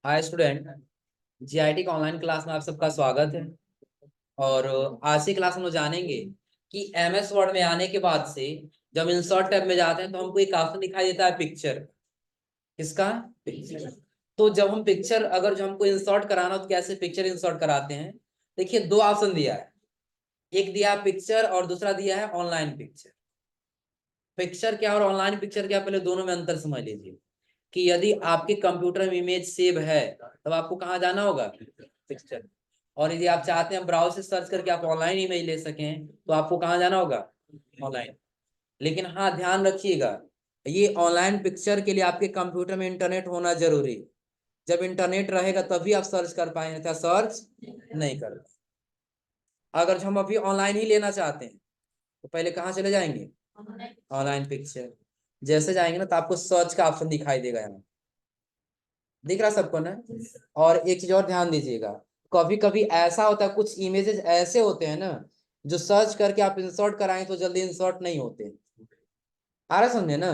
Hi student. GIT का online class में आप सबका स्वागत है। और आज की क्लास में हम लोग जानेंगे कि एमएस वर्ड में आने के बाद से जब इंसर्ट टैब में जाते हैं तो हमको एक ऑप्शन दिखाई देता है पिक्चर। किसका? पिक्चर। तो जब हम पिक्चर अगर जो हमको इंसर्ट कराना हो तो कैसे पिक्चर इंसर्ट कराते हैं? देखिए, दो ऑप्शन दिया है। एक दिया पिक्चर और दूसरा दिया है ऑनलाइन पिक्चर। पिक्चर क्या और ऑनलाइन पिक्चर क्या, पहले दोनों में अंतर समझ लीजिए। कि यदि आपके कंप्यूटर में इमेज सेव है तब आपको कहाँ जाना होगा? पिक्चर। और यदि आप चाहते हैं ब्राउज से सर्च करके आप ऑनलाइन इमेज ले सकें तो आपको कहाँ जाना होगा? ऑनलाइन। लेकिन हाँ, ध्यान रखिएगा, ये ऑनलाइन पिक्चर के लिए आपके कंप्यूटर में इंटरनेट होना जरूरी है। जब इंटरनेट रहेगा तभी आप सर्च कर पाएंगे, तो सर्च नहीं कर पाएंगे। अगर हम अभी ऑनलाइन ही लेना चाहते हैं तो पहले कहाँ चले जाएंगे? Online picture. जैसे जाएंगे ना तो आपको सर्च का ऑप्शन दिखाई देगा यहाँ। दिख रहा सबको ना? और एक चीज और ध्यान दीजिएगा, कभी कभी ऐसा होता है, कुछ इमेजेस ऐसे होते हैं ना जो सर्च करके आप इंसर्ट कराएं तो जल्दी इंसर्ट नहीं होते। आ रहा समझे ना?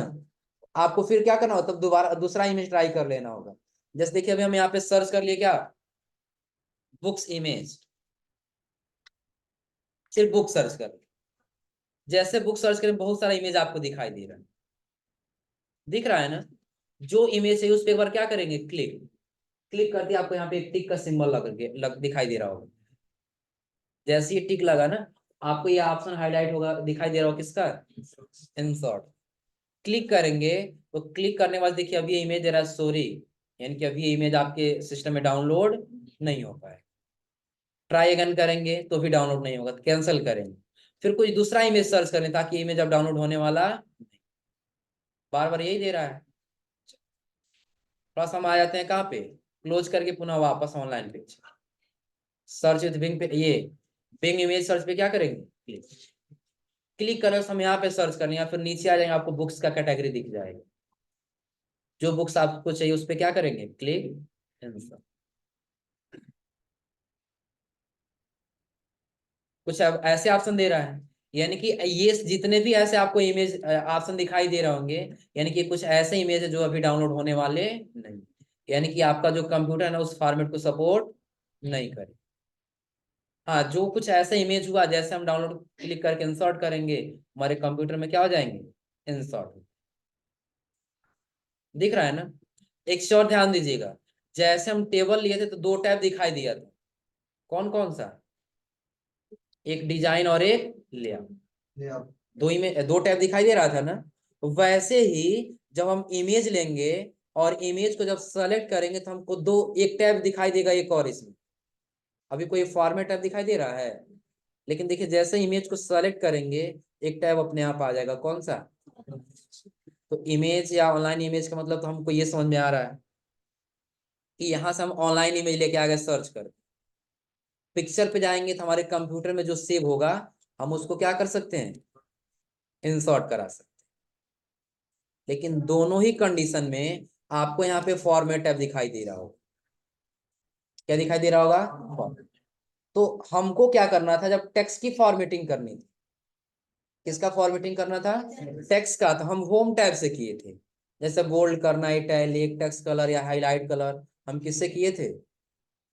आपको फिर क्या करना होता है, दोबारा दूसरा इमेज ट्राई कर लेना होगा। जैसे देखिए, अभी हम यहाँ पे सर्च कर लिए क्या? Books image. सिर्फ बुक सर्च कर, जैसे बुक सर्च करें बहुत सारा इमेज आपको दिखाई दे रहा है। दिख रहा है ना? जो इमेज है उस पर एक बार क्या करेंगे, क्लिक। क्लिक करके आपको यहाँ पे एक टिक का सिंबल दिखाई दे रहा होगा। जैसे ही टिक लगा ना, आपको ये ऑप्शन हाईलाइट होगा, दिखाई दे रहा होगा किसका? इंसर्ट। क्लिक करेंगे तो क्लिक करने के बाद देखिए अभी ये इमेज दे रहा है सॉरी, यानी कि अभी ये इमेज आपके सिस्टम में डाउनलोड नहीं हो पाए। ट्राई अगेन करेंगे तो भी डाउनलोड नहीं होगा, तो कैंसिल करेंगे। फिर कोई दूसरा इमेज सर्च करें ताकि इमेज अब डाउनलोड होने वाला। बार बार यही दे रहा है। प्लस हम आ जाते हैं कहाँ पे? क्लोज करके पुनः वापस online picture. Search with Bing पे, ये बिंग इमेज सर्च पे क्या करेंगे? क्लिक। क्लिक करें हम यहाँ पे सर्च करनी है, फिर नीचे आ जाएंगे, आपको बुक्स का कैटेगरी दिख जाएगा। जो बुक्स आपको चाहिए उस पर क्या करेंगे? क्लिक। आंसर। कुछ अब ऐसे ऑप्शन दे रहा है, यानी कि ये जितने भी ऐसे आपको इमेज ऑप्शन दिखाई दे रहे होंगे, यानी कि कुछ ऐसे इमेज है जो अभी डाउनलोड होने वाले नहीं, यानी कि आपका जो कंप्यूटर है ना उस फॉर्मेट को सपोर्ट नहीं करे। हाँ, जो कुछ ऐसा इमेज हुआ जैसे हम डाउनलोड क्लिक करके इंसर्ट करेंगे, हमारे कंप्यूटर में क्या हो जाएंगे? इंसर्ट। दिख रहा है ना? एक चीज और ध्यान दीजिएगा, जैसे हम टेबल लिए थे तो दो टैब दिखाई दिया था। कौन कौन सा? एक डिजाइन और एक लेआउट। दो इमेज, दो टैब दिखाई दे रहा था ना? तो वैसे ही जब हम इमेज लेंगे और इमेज को जब सेलेक्ट करेंगे तो हमको दो, एक टैब दिखाई देगा एक और इसमें। अभी कोई फॉर्मेट टैब दिखाई दे रहा है, लेकिन देखिए जैसे इमेज को सेलेक्ट करेंगे एक टैब अपने आप आ जाएगा। कौन सा? तो इमेज या ऑनलाइन इमेज का मतलब तो हमको ये समझ में आ रहा है कि यहाँ से हम ऑनलाइन इमेज लेके आ गए सर्च कर। पिक्चर पे जाएंगे तो हमारे कंप्यूटर में जो सेव होगा हम उसको क्या कर सकते हैं? इंसर्ट करा सकते हैं। लेकिन दोनों ही कंडीशन में आपको यहाँ पे फॉर्मेट टैब दिखाई दे रहा होगा। क्या दिखाई दे रहा होगा? फॉर्मेट। तो हमको क्या करना था, जब टेक्स्ट की फॉर्मेटिंग करनी थी, किसका फॉर्मेटिंग करना था? टेक्स्ट का। तो हम होम टैब से किए थे। जैसे बोल्ड करना, इटैलिक, टेक्स्ट कलर या हाईलाइट कलर, हम किससे किए थे?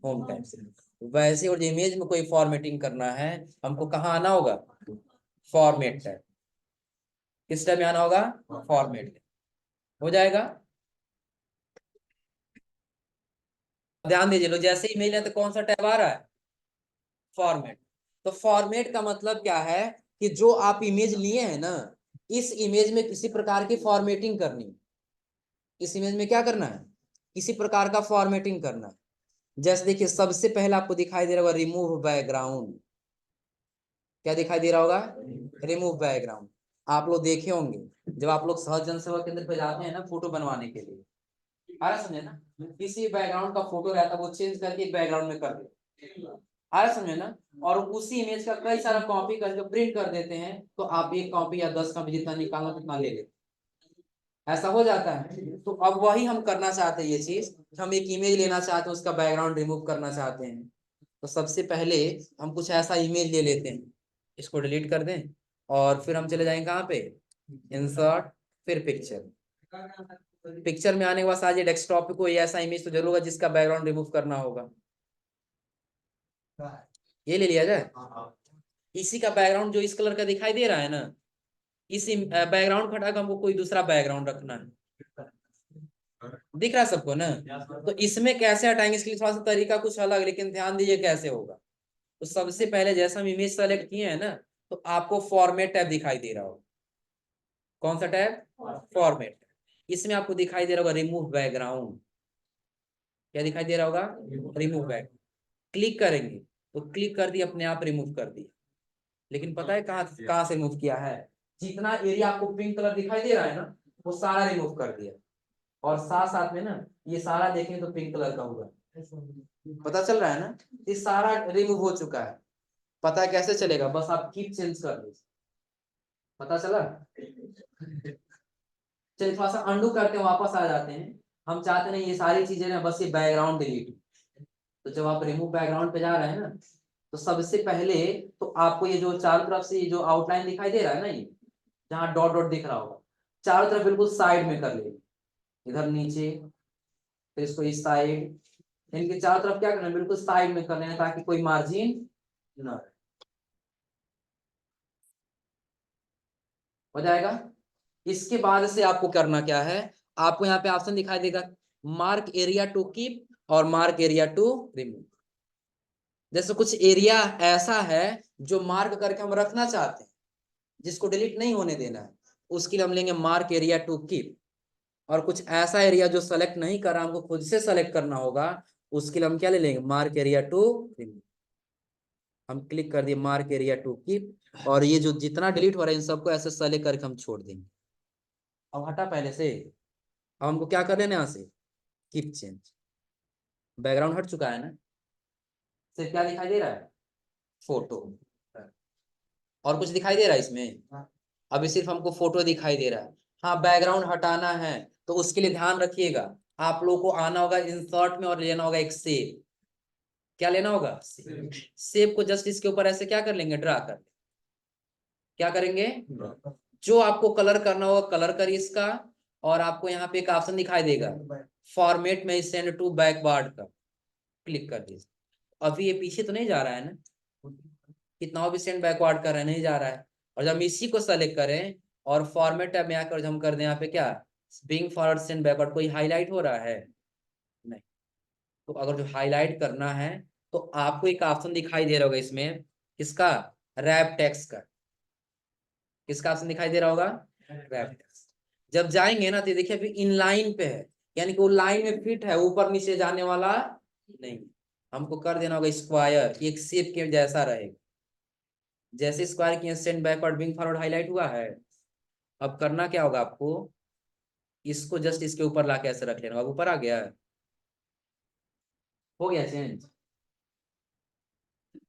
होम टैब से। वैसे और इमेज में कोई फॉर्मेटिंग करना है हमको कहाँ आना होगा? Format tab. किस टैब में आना होगा? फॉर्मेट। हो जाएगा। ध्यान दीजिए, लो जैसे ही इमेज है तो कौन सा टैब आ रहा है? फॉर्मेट। तो फॉर्मेट का मतलब क्या है कि जो आप इमेज लिए हैं ना, इस इमेज में किसी प्रकार की फॉर्मेटिंग करनी है। इस इमेज में क्या करना है? किसी प्रकार का फॉर्मेटिंग करना है। जैसे देखिए सबसे पहले आपको दिखाई दे रहा होगा रिमूव बैकग्राउंड। क्या दिखाई दे रहा होगा? Remove background. आप लोग देखे होंगे जब आप लोग सहज जन सेवा केंद्र पे जाते हैं ना फोटो बनवाने के लिए, आ रहा समझे ना? किसी बैकग्राउंड का फोटो रहता है वो चेंज करके एक बैकग्राउंड में कर देते, आ रहा समझे ना? और उसी इमेज का कई सारा कॉपी करके प्रिंट कर देते हैं, तो आप एक कॉपी या 10 कॉपी जितना निकालना उतना ले लेते। ऐसा हो जाता है। तो अब वही हम करना चाहते हैं, ये चीज हम एक इमेज लेना चाहते हैं, उसका बैकग्राउंड रिमूव करना चाहते हैं। तो सबसे पहले हम कुछ ऐसा इमेज ले लेते हैं, इसको डिलीट कर दें और फिर हम चले जाएंगे कहाँ पे? इंसर्ट, फिर पिक्चर। पिक्चर में आने के बाद आज ये डेस्कटॉप पे कोई ऐसा इमेज तो जरूर होगा जिसका बैकग्राउंड रिमूव करना होगा। ये ले लिया जाए। इसी का बैकग्राउंड जो इस कलर का दिखाई दे रहा है ना, इसी बैकग्राउंड को हटाकर हमको कोई दूसरा बैकग्राउंड रखना है। दिख रहा है सबको ना? तो इसमें कैसे हटाएंगे, इसके लिए थोड़ा सा तरीका कुछ अलग, लेकिन ध्यान दीजिए कैसे होगा। तो सबसे पहले जैसा हम इमेज सेलेक्ट किए हैं ना, तो आपको फॉर्मेट टैब दिखाई दे रहा होगा। कौन सा टैब? फॉर्मेट। इसमें आपको दिखाई दे रहा होगा रिमूव बैकग्राउंड। क्या दिखाई दे रहा होगा? Remove back. क्लिक करेंगे तो क्लिक कर दिया, अपने आप रिमूव कर दिया। लेकिन पता है कहाँ कहाँ से रिमूव किया है? जितना एरिया आपको पिंक कलर दिखाई दे रहा है ना, वो सारा रिमूव कर दिया। और साथ साथ में ना ये सारा देखें तो पिंक कलर का हुआ, पता चल रहा है ना? ये सारा रिमूव हो चुका है। पता है कैसे चलेगा? बस आप कीप चेंज कर दो। पता चला? चलिए थोड़ा सा अंडू करते हैं, वापस आ जाते हैं। हम चाहते नहीं ये सारी चीजें ना, बस ये बैकग्राउंड डिलीट। तो जब आप रिमूव बैकग्राउंड पे जा रहे हैं ना, तो सबसे पहले तो आपको ये जो चारों तरफ से ये जो आउटलाइन दिखाई दे रहा है ना, ये जहाँ डॉट डॉट दिख रहा होगा, चारों तरफ बिल्कुल साइड में कर ले। इधर नीचे, फिर इसको इस साइड, इनके चारों तरफ क्या करना है? बिल्कुल साइड में कर लेना, ताकि कोई मार्जिन ना रहे। हो जाएगा। इसके बाद से आपको करना क्या है? आपको यहाँ पे ऑप्शन दिखाई देगा, मार्क एरिया टू कीप और मार्क एरिया टू रिमूव। जैसे कुछ एरिया ऐसा है जो मार्क करके हम रखना चाहते हैं, जिसको डिलीट नहीं होने देना है, उसके लिए हम लेंगे मार्क एरिया टू कीप। और कुछ ऐसा एरिया जो सेलेक्ट नहीं कर रहा, हमको खुद से सेलेक्ट करना होगा, उसके लिए हम क्या ले लेंगे? Mark area to remove. हम क्लिक कर दिए मार्क एरिया टू कीप, और ये जो जितना डिलीट हो रहा है इन सबको ऐसे सेलेक्ट करके हम छोड़ देंगे। अब हटा पहले से। अब हमको क्या कर लेना, यहाँ से कीप चेंज। बैकग्राउंड हट चुका है ना? सिर्फ क्या दिखाई दे रहा है? फोटो। और कुछ दिखाई दे रहा है इसमें? अभी सिर्फ हमको फोटो दिखाई दे रहा है। हाँ, बैकग्राउंड हटाना है तो उसके लिए ध्यान रखिएगा, आप लोगों को आना होगा इंसर्ट में और लेना होगा एक सेव। क्या लेना होगा? सेव को जस्ट इसके ऊपर ऐसे क्या कर लेंगे? ड्रा कर। क्या करेंगे? जो आपको कलर करना होगा कलर करिए इसका। और आपको यहाँ पे एक ऑप्शन दिखाई देगा, फॉर्मेट में सेंड टू बैकवर्ड का, क्लिक कर दीजिए। अभी ये पीछे तो नहीं जा रहा है ना? कितना भी सेंड बैकवर्ड कर रहे हैं, नहीं जा रहा है। और जब हम इसी को सेलेक्ट करें और फॉर्मेट टैब में आकर हम कर दें यहाँ पे क्या, बिंग फॉरवर्ड सेंड बैकवर्ड, कोई हाईलाइट हो रहा है? नहीं। तो अगर जो हाईलाइट करना है तो आपको एक ऑप्शन दिखाई दे रहा होगा इसमें, किसका? रैप टेक्स्ट का। किसका ऑप्शन दिखाई दे रहा होगा? Wrap text. जब जाएंगे ना तो देखिए अभी इन लाइन पे है, यानी कि वो लाइन में फिट है, ऊपर नीचे जाने वाला नहीं। हमको कर देना होगा स्क्वायर, एक शेप के जैसा रहेगा। जैसे स्क्वायर की send backward wing forward highlight हुआ है। अब करना क्या होगा आपको? इसको जस्ट इसके ऊपर लाके ऐसे रख लेना। अब ऊपर आ गया, हो गया चेंज,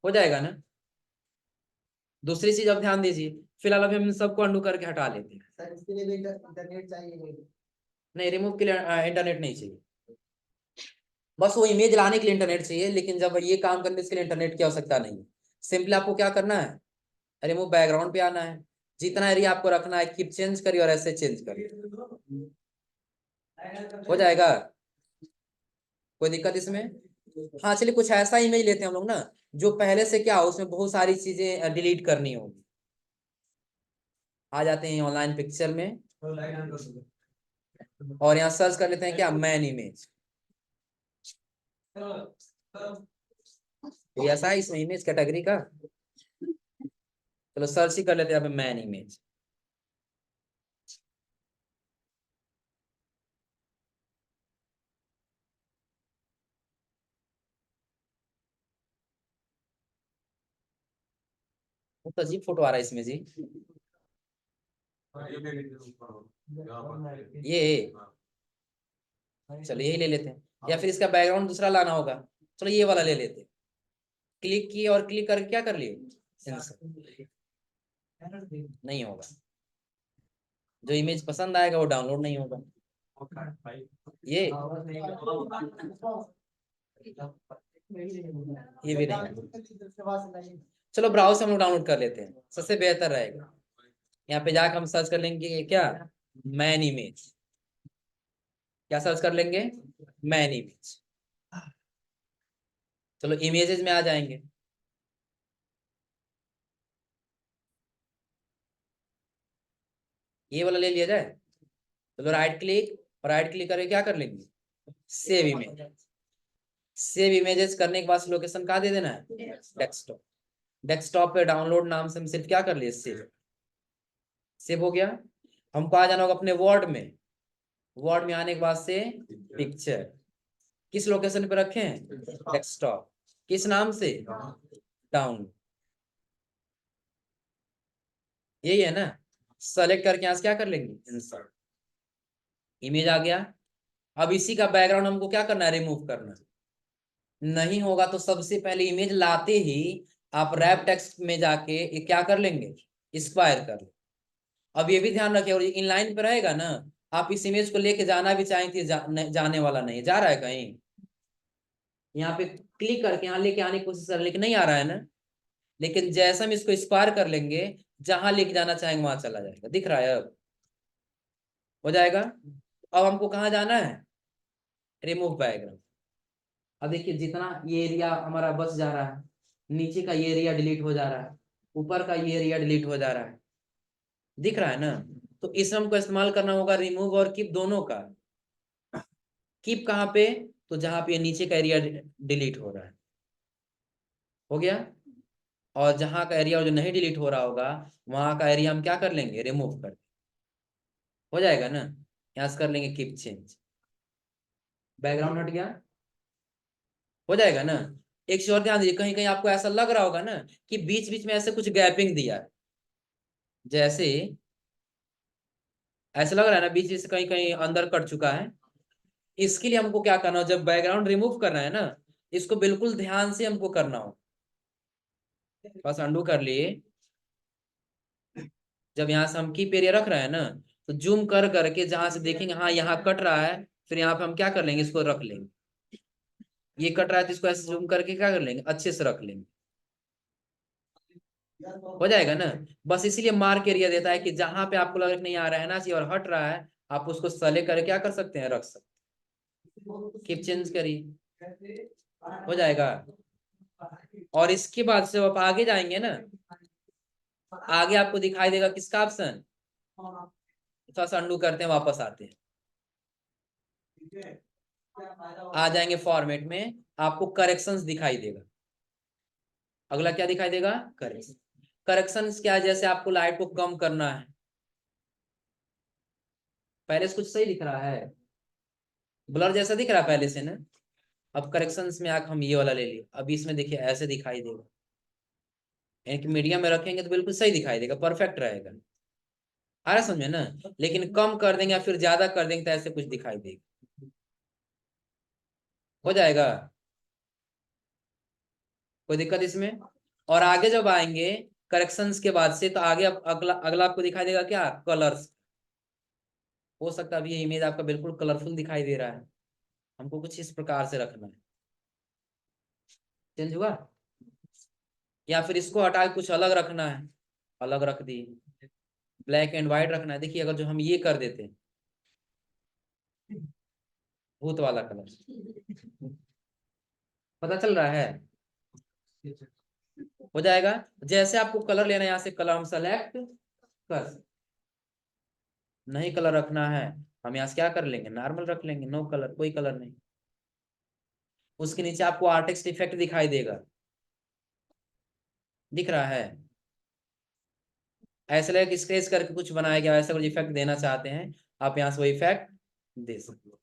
हो जाएगा ना? दूसरी चीज अब ध्यान दीजिए, फिलहाल अभी हम सबको अंडू करके हटा लेते हैं। सर इसके लिए भी इंटरनेट चाहिए? नहीं, रिमूव के लिए इंटरनेट नहीं चाहिए। बस वो इमेज लाने के लिए इंटरनेट चाहिए, लेकिन जब ये काम करने के लिए इंटरनेट की आवश्यकता नहीं है। सिंपली आपको क्या करना है? रिमूव बैकग्राउंड पे आना है, जितना एरिया आपको रखना है कीप चेंज करिए और ऐसे चेंज करिए, हो जाएगा। कोई दिक्कत इसमें? हाँ चलिए, कुछ ऐसा इमेज लेते हैं हम लोग ना, जो पहले से क्या हो, उसमें बहुत सारी चीजें डिलीट करनी होगी। आ जाते हैं ऑनलाइन पिक्चर में और यहाँ सर्च कर लेते हैं क्या, मैन इमेज। ये ऐसा है इसमें इमेज कैटेगरी का। चलो सर्च ही कर लेते हैं यहाँ पे मैन इमेज। बहुत अजीब फोटो आ रहा है इसमें जी। ये चलो यही ले लेते हैं, या फिर इसका बैकग्राउंड दूसरा लाना होगा। चलो ये वाला ले लेते हैं। क्लिक किए और क्लिक करके क्या कर लिए? नहीं होगा। जो इमेज पसंद आएगा वो डाउनलोड नहीं होगा। ये भी नहीं। चलो ब्राउज से हम लोग डाउनलोड कर लेते हैं, सबसे बेहतर रहेगा। यहाँ पे जाकर हम सर्च कर लेंगे क्या, मैन इमेज। क्या सर्च कर लेंगे? Man image. चलो इमेजेस में आ जाएंगे। ये वाला ले लिया जाए। चलो राइट क्लिक, और राइट क्लिक करके क्या कर लेंगे? Save image. सेव इमेजेस करने के बाद लोकेशन कहाँ दे देना है? डेस्कटॉप। डेस्कटॉप पे डाउनलोड नाम से हम सिर्फ क्या कर लिए? सेव। सेव हो गया। हमको आ जाना होगा अपने वर्ड में। वर्ड में आने के बाद से पिक्चर किस लोकेशन पे रखे हैं? डेस्कटॉप। किस नाम से? डाउन। यही है ना। सेलेक्ट करके यहाँ से क्या कर लेंगे? इंसर्ट। इमेज आ गया। अब इसी का बैकग्राउंड हमको क्या करना है? रिमूव करना है। नहीं होगा तो सबसे पहले इमेज लाते ही आप रैप टेक्स्ट में जाके ये क्या कर लेंगे? स्क्वायर कर ले। अब ये भी ध्यान रखिए, और इनलाइन पे रहेगा ना, आप इस इमेज को लेके जाना भी चाहें तो जाने वाला नहीं, जा रहा है कहीं? यहाँ पे क्लिक करके यहाँ लेके आने की कोशिश कर, लेकिन नहीं आ रहा है ना। लेकिन जैसे हम इसको स्क्वायर कर लेंगे, जहां लेके जाना चाहेंगे वहां चला जाएगा। दिख रहा है अब? हो जाएगा। अब हमको कहाँ जाना है? Remove background. अब देखिए जितना ये एरिया हमारा बस जा रहा है, नीचे का ये एरिया डिलीट हो जा रहा है, ऊपर का ये एरिया डिलीट हो जा रहा है। दिख रहा है ना। तो इस हमको इस्तेमाल करना होगा रिमूव और कीप दोनों का। कीप कहाँ पे? तो जहां पे नीचे का एरिया डिलीट हो रहा है। हो गया। और जहां का एरिया जो नहीं डिलीट हो रहा होगा, वहां का एरिया हम क्या कर लेंगे? रिमूव कर। हो जाएगा ना। यहाँ से कर लेंगे कीप चेंज। बैकग्राउंड हट गया। हो जाएगा ना। एक चीज और ध्यान दीजिए, कहीं कहीं आपको ऐसा लग रहा होगा ना कि बीच बीच में ऐसे कुछ गैपिंग दिया है। जैसे ऐसा लग रहा है ना बीच बीच से कहीं कहीं अंदर कट चुका है। इसके लिए हमको क्या करना हो, जब बैकग्राउंड रिमूव करना है ना, इसको बिल्कुल ध्यान से हमको करना हो। बस अंडू कर लिए। जब यहाँ से हम कीप एरिया रख रहे हैं ना, तो जूम कर करके जहां से देखेंगे हाँ यहाँ कट रहा है, फिर यहाँ पे हम क्या कर लेंगे? इसको रख लेंगे। ये कट रहा है तो इसको ऐसे जूम करके क्या कर लेंगे? अच्छे से रख लेंगे। हो जाएगा ना। बस इसीलिए मार्क एरिया देता है कि जहां पे आपको लग रहा है कि नहीं आ रहा है ना चाहिए और हट रहा है, आप उसको सेलेक्ट करके क्या कर सकते हैं? रख सकते हैं। कीप चेंज करिए। हो जाएगा। और इसके बाद से आप आगे जाएंगे ना, आगे आपको दिखाई देगा किसका ऑप्शन? थोड़ा सा अंडू करते हैं, वापस आते हैं। आ जाएंगे फॉर्मेट में, आपको करेक्शंस दिखाई देगा। अगला क्या दिखाई देगा? करेक्शन। करेक्शंस क्या है? जैसे आपको लाइट को कम करना है, पहले से कुछ सही दिख रहा है, ब्लर जैसा दिख रहा है पहले से ना। अब करेक्शंस में आकर हम ये वाला ले लिए, अब इसमें देखिए ऐसे दिखाई देगा। यानी मीडियम में रखेंगे तो बिल्कुल सही दिखाई देगा, परफेक्ट रहेगा। आ रहा समझे ना। लेकिन कम कर देंगे या फिर ज्यादा कर देंगे तो ऐसे कुछ दिखाई देगा। हो जाएगा। कोई दिक्कत इसमें? और आगे जब आएंगे करेक्शंस के बाद से, तो आगे अब अगला अगला आपको दिखाई देगा क्या? कलर्स। हो सकता है अभी ये इमेज आपका बिल्कुल कलरफुल दिखाई दे रहा है, हमको कुछ इस प्रकार से रखना है। चेंज हुआ? या फिर इसको हटा के कुछ अलग रखना है? अलग रख दी। ब्लैक एंड व्हाइट रखना है। देखिए अगर जो हम ये कर देते हैं, भूत वाला कलर, पता चल रहा है? हो जाएगा। जैसे आपको कलर लेना है, यहाँ से कलर हम सेलेक्ट कर सकते। नहीं कलर रखना है, हम यहाँ से क्या कर लेंगे? नॉर्मल रख लेंगे, नो कलर, कोई कलर नहीं। उसके नीचे आपको आर्टिस्ट इफेक्ट दिखाई देगा। दिख रहा है? ऐसे लगे कि स्क्रेच करके कुछ बनाया गया, ऐसा कुछ इफेक्ट देना चाहते हैं, आप यहाँ से वो इफेक्ट दे सकते हो।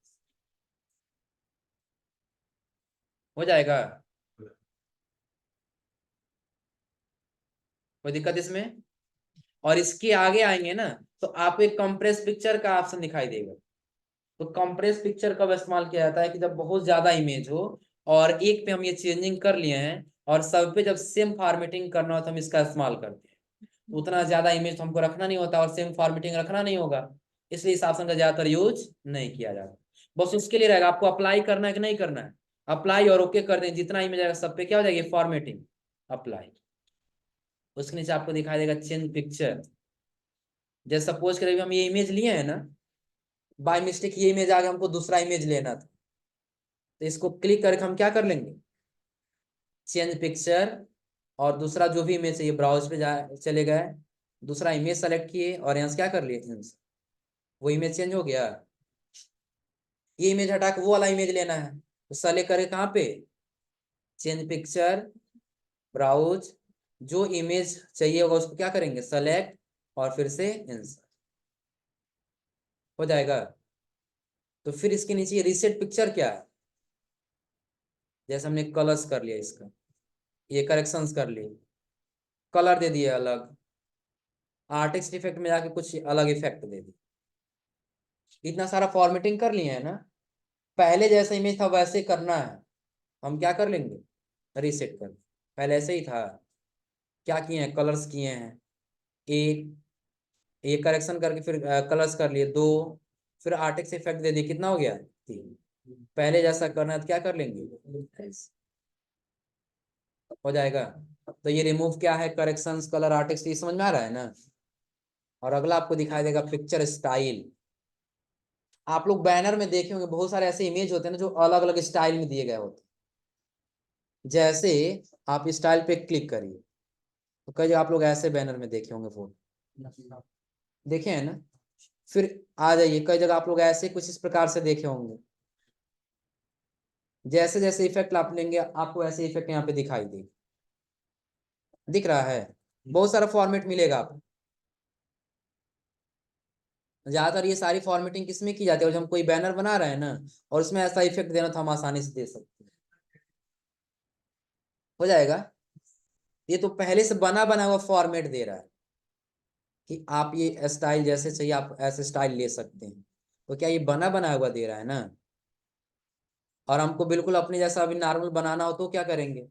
हो जाएगा। कोई दिक्कत इसमें? और इसके आगे आएंगे ना, तो आपको एक कंप्रेस पिक्चर का ऑप्शन दिखाई देगा। तो कंप्रेस पिक्चर कब इस्तेमाल किया जाता है? कि जब बहुत ज्यादा इमेज हो और एक पे हम ये चेंजिंग कर लिए हैं, और सब पे जब सेम फॉर्मेटिंग करना हो तो हम इसका इस्तेमाल करते हैं। उतना ज्यादा इमेज तो हमको रखना नहीं होता और सेम फॉर्मेटिंग रखना नहीं होगा, इसलिए इस ऑप्शन का ज्यादातर यूज नहीं किया जाता। बस उसके लिए रहेगा, आपको अप्लाई करना है कि नहीं करना है? अप्लाई और ओके कर दें, जितना इमेज आएगा सब पे क्या हो जाएगी? फॉर्मेटिंग। अप्लाई। उसके नीचे आपको दिखाई देगा चेंज पिक्चर। जैसे सपोज करें हम ये इमेज लिए हैं ना, बाय मिस्टेक ये इमेज आ गया, हमको दूसरा इमेज लेना था, तो इसको क्लिक करके हम क्या कर लेंगे, चेंज पिक्चर, और दूसरा जो भी इमेज चाहिए ब्राउज पे जा चले गए, दूसरा इमेज सेलेक्ट किए और यहाँ से क्या कर लिए, वो इमेज चेंज हो गया। ये इमेज हटा के वो वाला इमेज लेना है, तो सेलेक्ट करे कहाँ पे, चेंज पिक्चर, ब्राउज, जो इमेज चाहिए होगा उसको क्या करेंगे, सेलेक्ट, और फिर से इंसर्ट हो जाएगा। तो फिर इसके नीचे रीसेट पिक्चर क्या है, जैसे हमने कलर्स कर लिया इसका, ये करेक्शंस कर लिए, कलर दे दिए अलग, आर्टिस्ट इफेक्ट में जाके कुछ अलग इफेक्ट दे दिए, इतना सारा फॉर्मेटिंग कर लिए है ना। पहले जैसा इमेज था वैसे करना है, हम क्या कर लेंगे, रीसेट कर, पहले ऐसे ही था, क्या किए हैं, कलर्स किए हैं, एक, ये करेक्शन करके फिर कलर्स कर लिए दो, फिर आर्टिस्ट इफेक्ट दे दिए, कितना हो गया, तीन। पहले जैसा करना है तो क्या कर लेंगे, हो जाएगा। तो ये रिमूव क्या है, करेक्शंस, कलर, आर्टिस्ट, ये समझ में आ रहा है ना। और अगला आपको दिखाई देगा पिक्चर स्टाइल। आप लोग बैनर में देखे होंगे बहुत सारे ऐसे इमेज होते हैं ना जो अलग अलग स्टाइल में दिए गए होते हैं। जैसे आप स्टाइल पे क्लिक करिए, तो कई आप लोग ऐसे बैनर में देखे होंगे, फोटो देखे हैं ना। फिर आ जाइए, कई जगह आप लोग ऐसे कुछ इस प्रकार से देखे होंगे, जैसे जैसे इफेक्ट आप लेंगे आपको ऐसे इफेक्ट यहाँ पे दिखाई दे, दिख रहा है, बहुत सारा फॉर्मेट मिलेगा आपको। ज्यादातर ये सारी फॉर्मेटिंग किसमें की जाती है, और जब हम कोई बैनर बना रहे हैं ना और उसमें ऐसा इफेक्ट देना तो हम आसानी से दे सकते हैं, हो जाएगा। ये तो पहले से बना बना हुआ फॉर्मेट दे रहा है कि आप ये स्टाइल जैसे चाहिए आप ऐसे स्टाइल ले सकते हैं, तो क्या ये बना बना हुआ दे रहा है ना। और हमको बिल्कुल अपने जैसा अभी नॉर्मल बनाना हो तो क्या करेंगे,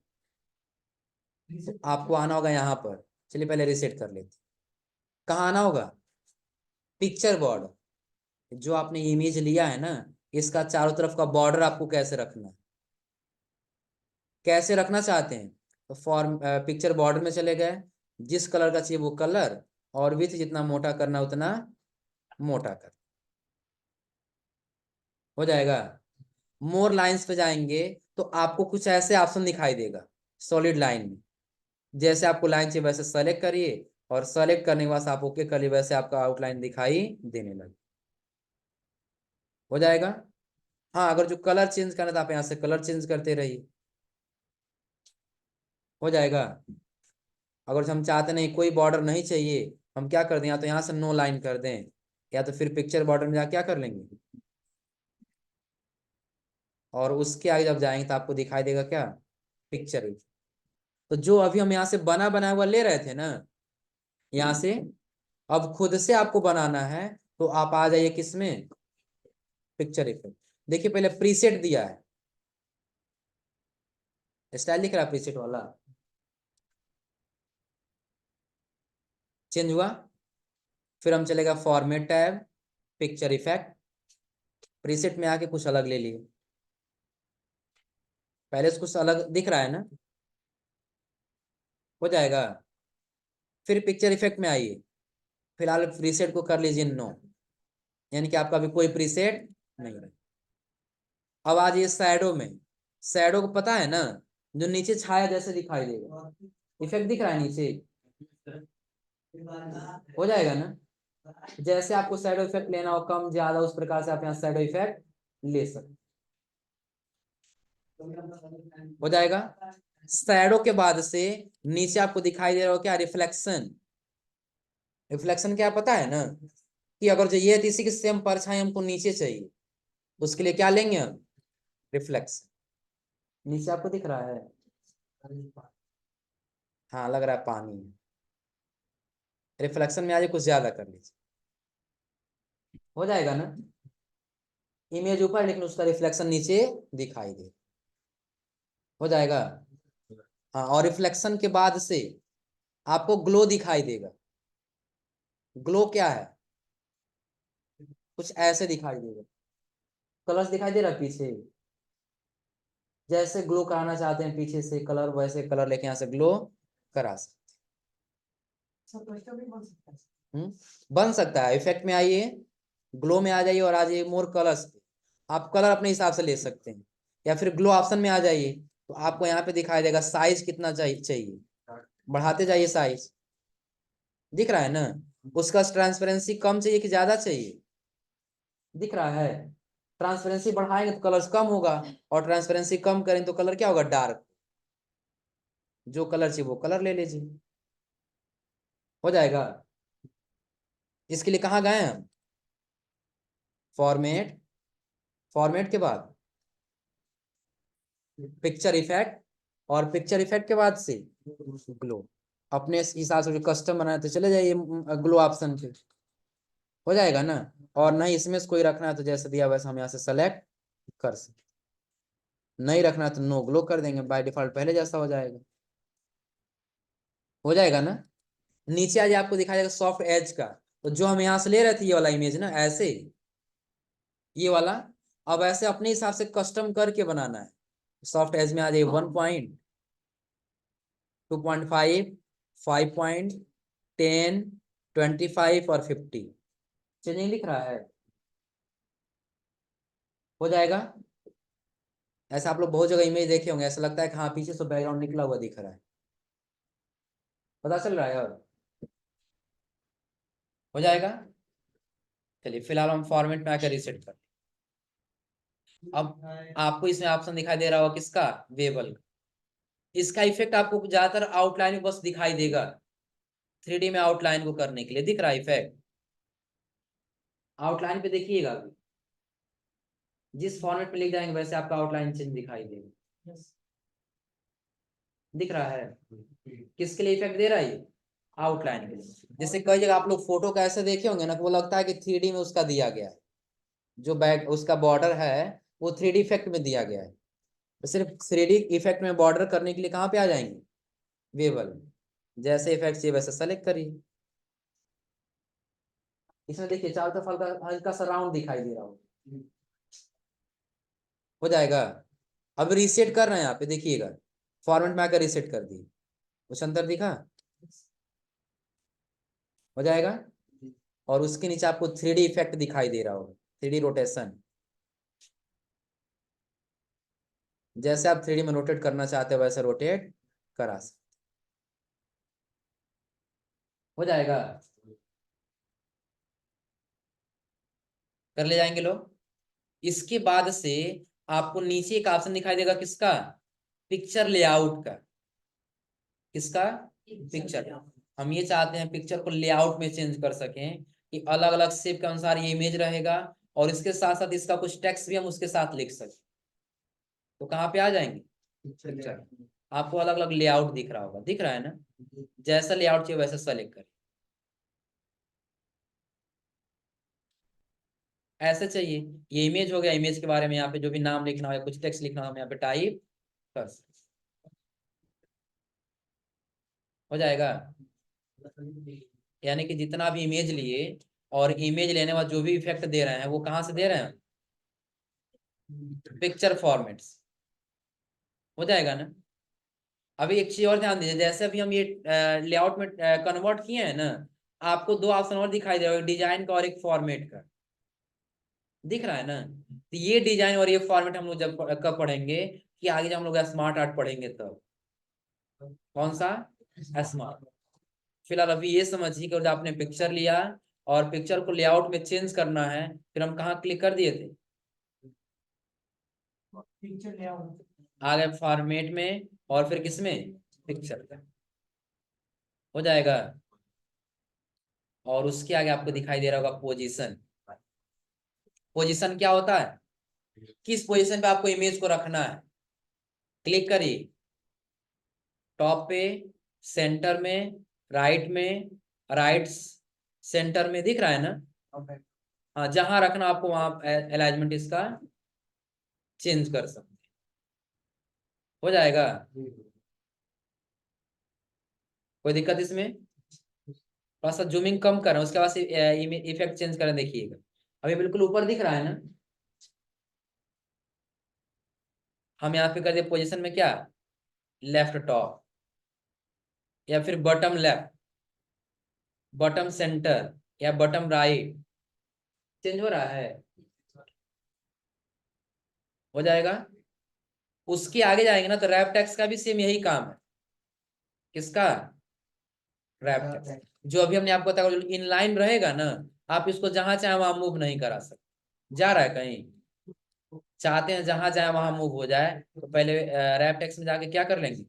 आपको आना होगा यहाँ पर, चलिए पहले रिसेट कर लेते, कहाँ आना होगा, पिक्चर बॉर्डर, जो आपने इमेज लिया है ना, इसका चारों तरफ का बॉर्डर आपको कैसे रखना है, कैसे रखना चाहते हैं, तो फॉर्म पिक्चर बॉर्डर में चले गए, जिस कलर का चाहिए वो कलर, और विथ जितना मोटा करना उतना मोटा कर, हो जाएगा। मोर लाइंस पे जाएंगे तो आपको कुछ ऐसे ऑप्शन दिखाई देगा सॉलिड लाइन में, जैसे आपको लाइन चाहिए वैसे सेलेक्ट करिए, और सेलेक्ट करने के बाद आप ओके करिए, वैसे आपका आउटलाइन दिखाई देने लगे, हो जाएगा। हाँ, अगर जो कलर चेंज करना था आप यहाँ से कलर चेंज करते रहिए, हो जाएगा। अगर हम चाहते नहीं कोई बॉर्डर नहीं चाहिए, हम क्या कर दें, या तो यहाँ से नो लाइन कर दें, या तो फिर पिक्चर बॉर्डर में जाके क्या कर लेंगे, और उसके आगे जब जाएंगे तो आपको दिखाई देगा क्या, पिक्चर। तो जो अभी हम यहाँ से बना बना हुआ ले रहे थे ना, यहाँ से अब खुद से आपको बनाना है, तो आप आ जाइए किसमें, पिक्चर इफेक्ट। देखिए पहले प्रीसेट दिया है, स्टाइल दिख रहा है प्रीसेट वाला, चेंज हुआ। फिर हम चलेगा format tab, picture effect, preset में आके कुछ अलग ले लिए, पहले से कुछ अलग दिख रहा है ना, हो जाएगा। फिर पिक्चर इफेक्ट में आइए, फिलहाल प्रीसेट को कर लीजिए नो, यानी कि आपका अभी कोई प्रीसेट नहीं है। अब आ जाइए शैडो में, शैडो को पता है ना, जो नीचे छाया जैसे दिखाई देगा, इफेक्ट दिख रहा है नीचे, हो जाएगा ना। जैसे आपको शैडो इफेक्ट लेना हो कम ज्यादा, उस प्रकार से आप यहाँ शैडो इफेक्ट ले सकते, हो जाएगा। शैडो के बाद से नीचे आपको दिखाई दे रहा हो क्या, रिफ्लेक्शन। रिफ्लेक्शन क्या पता है ना, कि अगर जो ये है तो इसी की सेम परछाई हमको नीचे चाहिए, उसके लिए क्या लेंगे हम, रिफ्लेक्शन। नीचे आपको दिख रहा है, हाँ लग रहा है पानी है, रिफ्लेक्शन में आज कुछ ज्यादा कर लीजिए, हो जाएगा ना। इमेज ऊपर लेकिन उसका रिफ्लेक्शन नीचे दिखाई दे, हो जाएगा। हाँ, और रिफ्लेक्शन के बाद से आपको ग्लो दिखाई देगा। ग्लो क्या है, कुछ ऐसे दिखाई देगा, कलर्स दिखाई दे रहा है पीछे, जैसे ग्लो कराना चाहते हैं पीछे से कलर, वैसे कलर लेके यहाँ से ग्लो करा सकते बन सकता है। इफेक्ट में आइए, ग्लो में आ जाइए और आ जाइए मोर कलर्स पे। आप कलर अपने हिसाब से ले सकते हैं, या फिर ग्लो ऑप्शन में आ जाइए तो आपको यहाँ पे दिखाई देगा साइज कितना चाहिए, बढ़ाते जाइए साइज। दिख रहा है ना? उसका ट्रांसपेरेंसी कम चाहिए कि ज्यादा चाहिए? दिख रहा है? ट्रांसपेरेंसी बढ़ाएंगे तो कलर कम होगा, और ट्रांसपेरेंसी कम करें तो कलर क्या होगा? डार्क। जो कलर चाहिए वो कलर ले लीजिए, हो जाएगा। इसके लिए कहाँ गए हम? फॉर्मेट, फॉर्मेट के बाद पिक्चर इफेक्ट, और पिक्चर इफेक्ट के बाद से ग्लो। अपने हिसाब से जो कस्टम बनाए तो चले जाइए ग्लो ऑप्शन पे, हो जाएगा ना? और नहीं इसमें से कोई रखना है तो जैसे दिया वैसे हम यहाँ से सेलेक्ट कर सकते, नहीं रखना है तो नो ग्लो कर देंगे, बाय डिफॉल्ट पहले जैसा हो जाएगा। हो जाएगा ना? नीचे आज आपको दिखाई देगा सॉफ्ट एज का, तो जो हम यहाँ से ले रहे थे ये वाला इमेज ना, ऐसे ये वाला, अब ऐसे अपने हिसाब से कस्टम करके बनाना है। सॉफ्ट एज में आ जाइए 1 पॉइंट, 2.5, 5 पॉइंट, 10, 25 और 50। चेंजिंग लिख रहा है, हो जाएगा। ऐसा आप लोग बहुत जगह इमेज देखे होंगे, ऐसा लगता है कि हाँ पीछे से बैकग्राउंड निकला हुआ दिख रहा है, पता चल रहा है? और हो जाएगा। चलिए फिलहाल हम फॉर्मेट में आकर रिसेट कर। अब आपको इसमें ऑप्शन दिखाई दे रहा होगा किसका? वेबल। इसका इफेक्ट आपको ज्यादातर आउटलाइन में बस दिखाई देगा, 3D में आउटलाइन को करने के लिए दिख रहा है इफेक्ट। आउटलाइन पे देखिएगा अभी, जिस फॉर्मेट में लिख जाएंगे वैसे आपका आउटलाइन चेंज दिखाई देगा। दिख रहा है? किसके लिए इफेक्ट दे रहा है ये? आउटलाइन के लिए। जैसे कई जगह आप लोग फोटो का ऐसे देखे होंगे ना, वो लगता है कि 3D में उसका दिया गया है, जो बैक उसका बॉर्डर है वो 3D इफेक्ट में दिया गया है। तो सिर्फ 3D इफेक्ट में बॉर्डर करने के लिए कहाँ पे आ जाएंगे? वेबल। जैसे इफेक्ट चाहिए वैसे सेलेक्ट करिए। इसमें देखिए चारों तरफ हल्का हल्का सा राउंड दिखाई दे रहा हो जाएगा। अब रीसेट कर रहे हैं यहाँ पे देखिएगा, फॉर्मेट में आकर रीसेट कर दिए, कुछ अंतर दिखा? हो जाएगा। और उसके नीचे आपको 3D इफेक्ट दिखाई दे रहा होगा, 3D रोटेशन। जैसे आप 3D में रोटेट करना चाहते हो वैसे रोटेट करा सकते, हो जाएगा। कर ले जाएंगे लोग। इसके बाद से आपको नीचे एक ऑप्शन दिखाई देगा किसका? पिक्चर लेआउट का। किसका? पिक्चर। हम ये चाहते हैं पिक्चर को लेआउट में चेंज कर सकें, कि अलग अलग शेप के अनुसार ये इमेज रहेगा, और इसके साथ साथ इसका कुछ टेक्स्ट भी हम उसके साथ लिख सकें। तो कहाँ पे आ जाएंगे? पिक्चर। आपको अलग अलग लेआउट दिख रहा होगा, दिख रहा है ना? जैसा लेआउट चाहिए वैसा सेलेक्ट करें। ऐसे चाहिए, ये इमेज हो गया, इमेज के बारे में यहाँ पे जो भी नाम लिखना हो या कुछ टेक्स्ट लिखना हो हम यहाँ पे टाइप कर सकते, हो जाएगा। यानी कि जितना भी इमेज लिए, और इमेज लेने बाद जो भी इफेक्ट दे रहे हैं वो कहाँ से दे रहे हैं? Picture formats. हो जाएगा ना? अभी एक चीज और ध्यान दीजिए, जैसे अभी हम ये लेआउट में कन्वर्ट किए हैं ना, आपको दो ऑप्शन और दिखाई दे रहा है, डिजाइन का और एक फॉर्मेट का। दिख रहा है ना? तो ये डिजाइन और ये फॉर्मेट हम लोग जब कब पढ़ेंगे, कि आगे जब हम लोग स्मार्ट आर्ट पढ़ेंगे तब। कौन सा? स्मार्ट। फिलहाल अभी ये समझिए कि जब आपने पिक्चर लिया और पिक्चर को लेआउट में चेंज करना है, फिर हम कहाँ क्लिक कर दिए थे? Picture layout. आ गए फॉर्मेट में, और फिर किसमें? पिक्चर का। हो जाएगा। और उसके आगे आपको दिखाई दे रहा होगा पोजीशन। पोजीशन क्या होता है? किस पोजीशन पे आपको इमेज को रखना है? क्लिक करिए, टॉप पे, सेंटर में, राइट में, राइट सेंटर में, दिख रहा है ना? हाँ, जहां रखना आपको वहां अलाइनमेंट इसका चेंज कर सकते हैं। हो जाएगा। कोई दिक्कत इसमें? थोड़ा सा जूमिंग कम करें, उसके बाद इफेक्ट चेंज करें, देखिएगा अभी बिल्कुल ऊपर दिख रहा है ना? हम यहाँ पे कर दिए पोजीशन में क्या? लेफ्ट टॉप, या फिर बॉटम लेफ्ट, बॉटम सेंटर, या बॉटम राइट, चेंज हो रहा है, हो जाएगा। उसके आगे जाएंगे ना तो रैप टेक्स्ट का भी सेम यही काम है। किसका? Wrap text. जो अभी हमने आपको बताया, जो इनलाइन रहेगा ना, आप इसको जहां चाहे वहां मूव नहीं करा सकते। जा रहा है कहीं, चाहते हैं जहां जाए वहां मूव हो जाए, तो पहले रैप टेक्स्ट में जाके क्या कर लेंगे,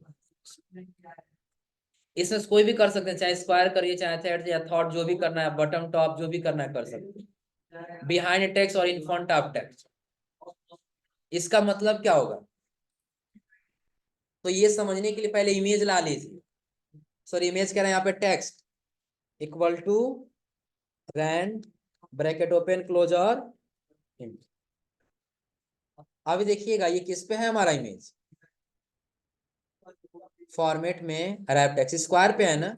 इसमें कोई भी कर सकते हैं, चाहे स्क्वायर करिए, चाहे थ्रेड या थॉट, जो भी करना है, बटन टॉप जो भी करना है कर सकते हैं, बिहाइंड टेक्स्ट और इन फ्रंट ऑफ टेक्स्ट। इसका मतलब क्या होगा, तो ये समझने के लिए पहले इमेज ला लीजिए। सॉरी, इमेज कह रहे हैं यहाँ पे, text equal to rand bracket open close और इमेज। अभी देखिएगा ये किस पे है हमारा इमेज, फॉर्मेट में रैप टेक्स्ट स्क्वायर पे है ना,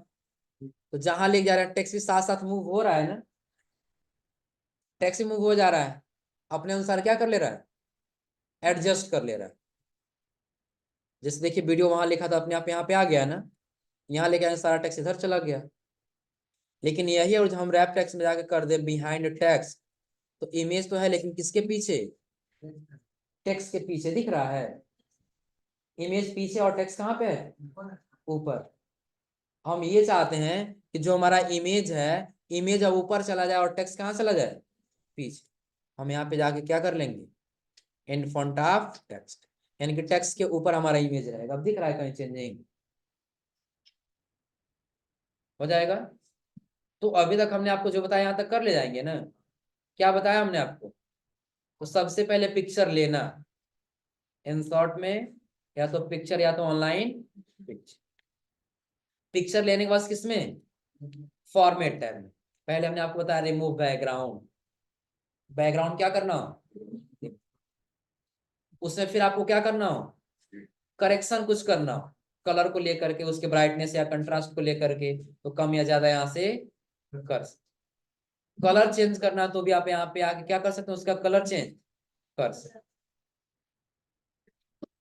तो जहां ले जा रहा है टेक्स्ट भी साथ साथ मूव हो रहा है ना, टेक्स्ट मूव हो जा रहा है, अपने अनुसार क्या कर ले रहा है, एडजस्ट कर ले रहा है। जैसे देखिए वीडियो वहां लिखा था अपने आप यहाँ पे आ गया ना, यहाँ लेके आए सारा टेक्स्ट इधर चला गया। लेकिन यही और जो हम रैप टेक्स्ट में जाके कर दे बिहाइंड टेक्स्ट, तो इमेज तो है लेकिन किसके पीछे, टेक्स्ट के पीछे दिख रहा है। इमेज पीछे और टेक्स्ट कहाँ पे है, ऊपर। हम ये चाहते हैं कि जो हमारा इमेज है, इमेज अब ऊपर चला जाए और टेक्स्ट कहाँ चला जाए, पीछे। हम यहाँ पे जाके क्या कर लेंगे, इन फ्रंट ऑफ टेक्स्ट, यानी कि टेक्स्ट के ऊपर हमारा इमेज रहेगा। अब दिख रहा है कहीं चेंजिंग, हो जाएगा। तो अभी तक हमने आपको जो बताया यहाँ तक कर ले जाएंगे ना। क्या बताया हमने आपको, तो सबसे पहले पिक्चर लेना, इंसर्ट में या तो पिक्चर या तो ऑनलाइन पिक्चर। पिक्चर लेने के बाद किसमें, फॉर्मेट टैब में। पहले हमने आपको बताया रिमूव बैकग्राउंड, बैकग्राउंड क्या करना हो, उसमें फिर आपको क्या करना हो, करेक्शन कुछ करना हो, कलर को लेकर के, उसके ब्राइटनेस या कंट्रास्ट को लेकर के, तो कम या ज्यादा यहाँ से कर सकते। कलर चेंज करना तो भी आप यहाँ पे आके क्या कर सकते हैं, उसका कलर चेंज कर सकते,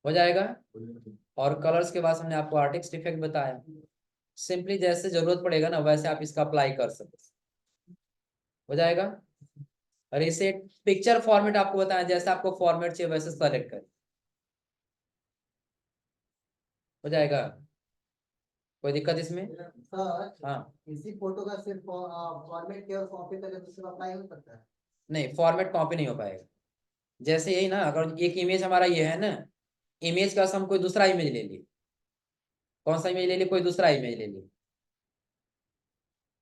हो जाएगा। और कलर्स के बाद हमने आपको आर्टिस्ट इफेक्ट बताया, सिंपली जैसे जरूरत पड़ेगा ना वैसे आप इसका अप्लाई कर सकते, हो जाएगा। और इसे पिक्चर फॉर्मेट आपको बताया, जैसे आपको फॉर्मेट चाहिए वैसे सेलेक्ट करें, हो जाएगा। कोई दिक्कत इसमें? सर, हाँ, इसी फोटो का सिर्फ फॉर्मेट के और कॉपी करके दूसरा अप्लाई हो सकता है? नहीं फॉर्मेट कॉपी नहीं हो पाएगा। जैसे यही ना, अगर एक इमेज हमारा ये है ना, इमेज का हम कोई दूसरा इमेज ले लिए, कौन सा इमेज ले लिए, कोई दूसरा इमेज ले लिए,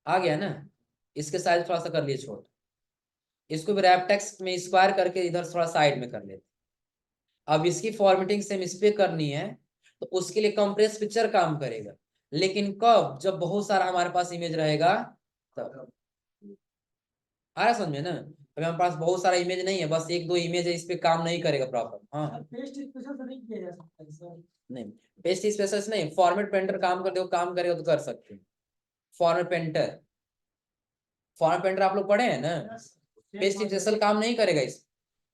आ गया ना, इसके साइज थोड़ा सा कर लिए छोटा, इसको भी रैप टेक्स्ट में स्क्वायर करके इधर थोड़ा साइड में कर लेते। अब इसकी फॉर्मेटिंग सेम इस पे करनी है, तो उसके लिए कंप्रेस पिक्चर काम करेगा, लेकिन कब, जब बहुत सारा हमारे पास इमेज रहेगा तब। आ रहा समझ में ना, अभी हमारे पास बहुत सारा इमेज नहीं है, बस एक दो इमेज है, इस पे काम नहीं करेगा प्रॉपर। हाँ, पेस्ट स्पेशल से नहीं किया जा सकता है सर? नहीं पेस्ट स्पेशलिस्ट नहीं, फॉर्मेट पेंटर काम कर दो, काम करेगा तो कर सकते हैं। फॉर्मेट पेंटर, फॉर्मेट पेंटर आप लोग पढ़े हैं ना, पेस्ट स्पेशल काम नहीं करेगा इस।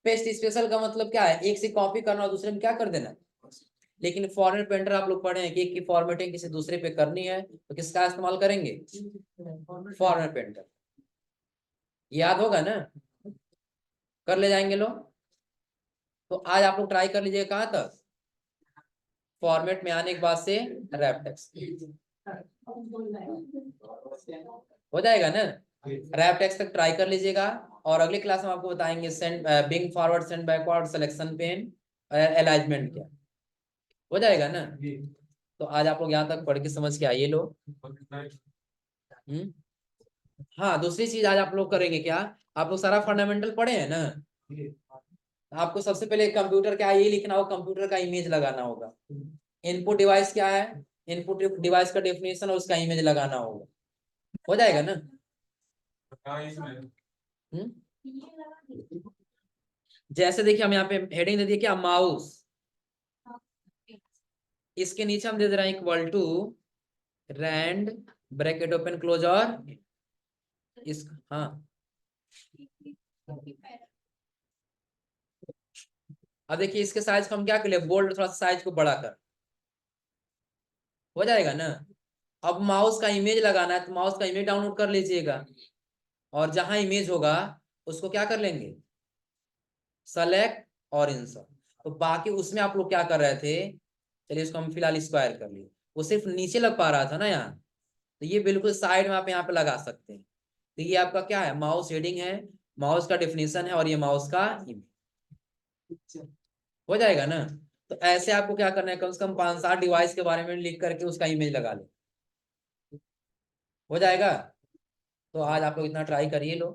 पेस्ट स्पेशल का मतलब क्या है, एक से कॉपी करना और दूसरे में क्या कर देना। लेकिन फॉर्मेट पेंटर आप लोग पढ़े हैं कि एक की फॉर्मेटिंग किसी दूसरे पे करनी है तो किसका इस्तेमाल करेंगे, फॉर्मेट पेंटर। याद होगा ना, कर ले जाएंगे लोग। तो आज आप लोग ट्राई कर लीजिए, कहाँ तक, फॉर्मेट में आने के बाद से रैप टेक्स्ट, हो जाएगा ना। रैप टेक्स्ट तक ट्राई कर लीजिएगा, और अगली क्लास में आपको बताएंगे send bring forward, send backward, selection pane, alignment क्या, हो जाएगा ना। तो आज आप लोग यहाँ तक पढ़ के समझ के आइए लोग। हम्म, हाँ दूसरी चीज आज आप लोग करेंगे क्या, आप लोग सारा फंडामेंटल पढ़े हैं ना, आपको सबसे पहले कंप्यूटर क्या ये लिखना होगा, कंप्यूटर का इमेज लगाना होगा। इनपुट डिवाइस क्या है, इनपुट डिवाइस का डेफिनेशन और उसका इमेज लगाना होगा, हो जाएगा ना। हम्म, जैसे देखिए हम यहाँ पे हेडिंग दे दिए क्या, माउस, इसके नीचे हम दे दे रहे हैं equal to rand bracket open close और इस, हाँ अब देखिए इसके साइज को हम क्या कर लिए, बोल्ड, थोड़ा सा साइज को बड़ा कर, हो जाएगा ना। अब माउस का इमेज लगाना है तो माउस का इमेज डाउनलोड कर लीजिएगा, और जहां इमेज होगा उसको क्या कर लेंगे, सेलेक्ट और इंसर्ट। तो बाकी उसमें आप लोग क्या कर रहे थे, चलिए इसको हम फिलहाल स्क्वायर कर लिए, वो सिर्फ नीचे लग पा रहा था ना यहाँ, तो ये बिल्कुल साइड में आप यहाँ पे लगा सकते हैं। तो ये आपका क्या है, माउस हेडिंग है, माउस का डेफिनेशन है, और ये माउस का इमेज अच्छा। हो जाएगा ना। तो ऐसे आपको क्या करना है, कम से कम 5-7 डिवाइस के बारे में लिख करके उसका इमेज लगा ले, हो जाएगा। तो आज आप लोग इतना ट्राई करिए लो।